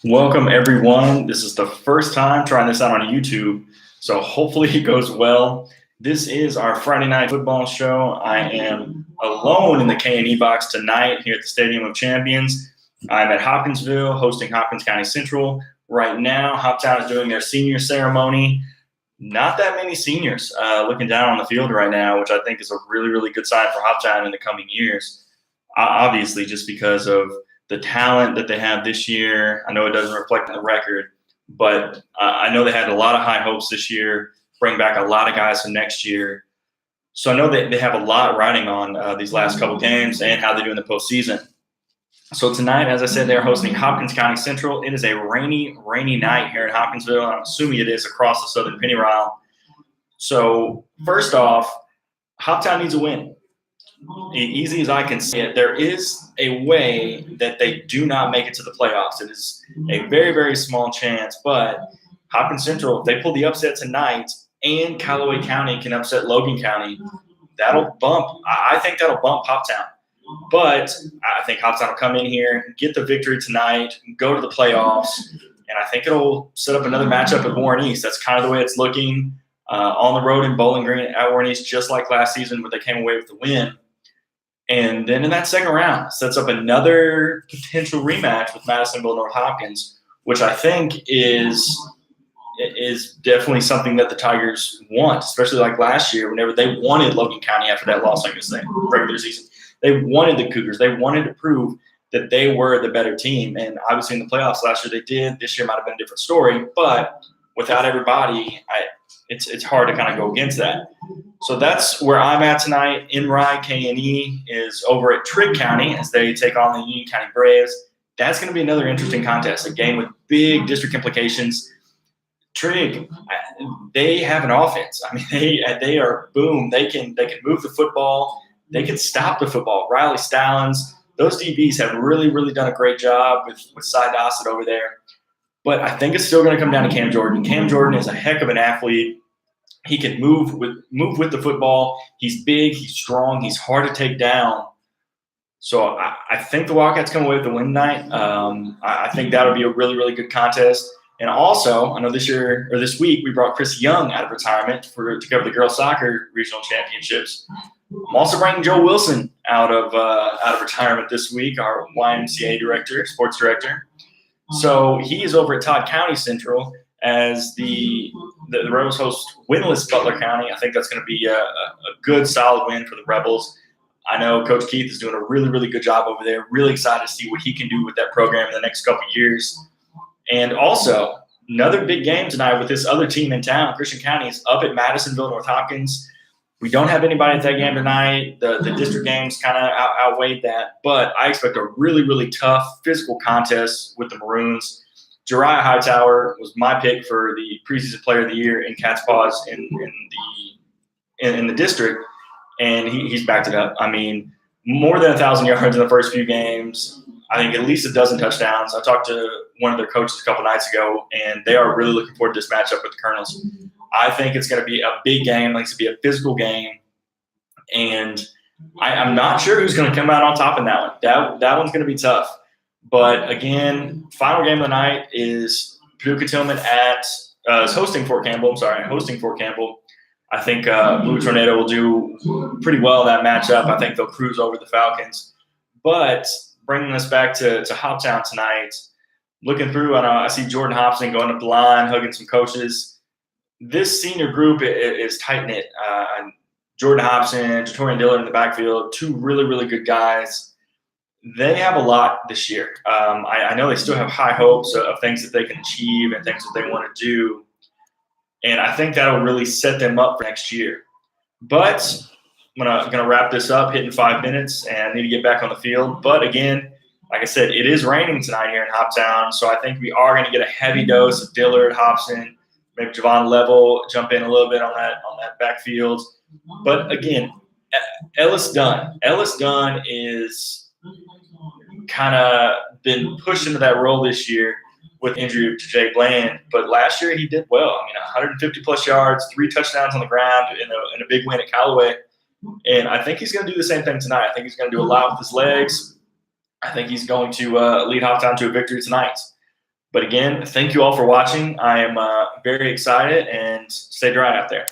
Welcome, everyone. This is the first time trying this out on YouTube, so hopefully it goes well. This is our Friday night football show. I am alone in the KNE box tonight here at the Stadium of Champions. I'm at Hopkinsville hosting Hopkins County Central. Right now, Hoptown is doing their senior ceremony. Not that many seniors looking down on the field right now, which I think is a really, really good sign for Hoptown in the coming years. Obviously, just because of the talent that they have this year. I know it doesn't reflect the record, but I know they had a lot of high hopes this year, bring back a lot of guys for next year. So I know that they have a lot riding on these last couple games and how they do in the postseason. So tonight, as I said, they're hosting Hopkins County Central. It is a rainy night here in Hopkinsville. I'm assuming it is across the Southern Pennyrile. So first off, Hoptown needs a win. Easy as I can see it, there is a way that they do not make it to the playoffs. It is a very, very small chance, but Hopkins Central, if they pull the upset tonight and Callaway County can upset Logan County, I think that'll bump Hoptown. But I think Hoptown will come in here, get the victory tonight, go to the playoffs, and I think it'll set up another matchup at Warren East. That's kind of the way it's looking on the road in Bowling Green at Warren East, just like last season where they came away with the win. And then in that second round, sets up another potential rematch with Madisonville North Hopkins, which I think is definitely something that the Tigers want, especially like last year whenever they wanted Logan County after that loss, like I say, regular season. They wanted the Cougars. They wanted to prove that they were the better team. And obviously in the playoffs last year they did. This year might have been a different story. But without everybody, it's hard to kind of go against that. So that's where I'm at tonight. In Rye, KNE is over at Trigg County as they take on the Union County Braves. That's going to be another interesting contest, a game with big district implications. Trigg, they have an offense. I mean, they are boom. They can move the football. They can stop the football. Riley Stallings, those DBs have really, really done a great job with Cy Dossett over there. But I think it's still going to come down to Cam Jordan. Cam Jordan is a heck of an athlete. He can move with the football. He's big. He's strong. He's hard to take down. So I think the Wildcats come away with the win tonight. I think that'll be a really, really good contest. And also, I know this week we brought Chris Young out of retirement to cover the girls soccer regional championships. I'm also bringing Joe Wilson out of retirement this week, our YMCA director, sports director. So he is over at Todd County Central as the Rebels host winless Butler County. I think that's going to be a good, solid win for the Rebels. I know Coach Keith is doing a really, really good job over there. Really excited to see what he can do with that program in the next couple of years. And also, another big game tonight with this other team in town. Christian County is up at Madisonville North Hopkins. We don't have anybody at that game tonight. The district games kind of outweighed that. But I expect a really, really tough physical contest with the Maroons. Jariah Hightower was my pick for the preseason player of the year in Cat's Paws in the district, and he's backed it up. I mean, more than 1,000 yards in the first few games. I think at least a dozen touchdowns. I talked to one of their coaches a couple nights ago, and they are really looking forward to this matchup with the Colonels. I think it's going to be a big game. It's going to be a physical game. And I'm not sure who's going to come out on top in that one. That one's going to be tough. But, again, final game of the night is Paducah-Tillman is hosting Fort Campbell. I think Blue Tornado will do pretty well in that matchup. I think they'll cruise over the Falcons. But bringing us back to Hoptown tonight, looking through, I see Jordan Hobson going up the line, hugging some coaches. This senior group is tight-knit. Jordan Hobson, Jatorian Dillard in the backfield, two really, really good guys. They have a lot this year. I know they still have high hopes of things that they can achieve and things that they want to do. And I think that'll really set them up for next year. But I'm gonna wrap this up, hitting 5 minutes, and I need to get back on the field. But again, like I said, it is raining tonight here in Hoptown, so I think we are going to get a heavy dose of Dillard, Hobson, maybe Javon Level jump in a little bit on that backfield. But again, Ellis Dunn is kind of been pushed into that role this year with injury to Jay Bland. But last year he did well. I mean, 150-plus yards, 3 touchdowns on the ground in a big win at Callaway. And I think he's going to do the same thing tonight. I think he's going to do a lot with his legs. I think he's going to lead Hoptown to a victory tonight. But again, thank you all for watching. I am very excited, and stay dry out there.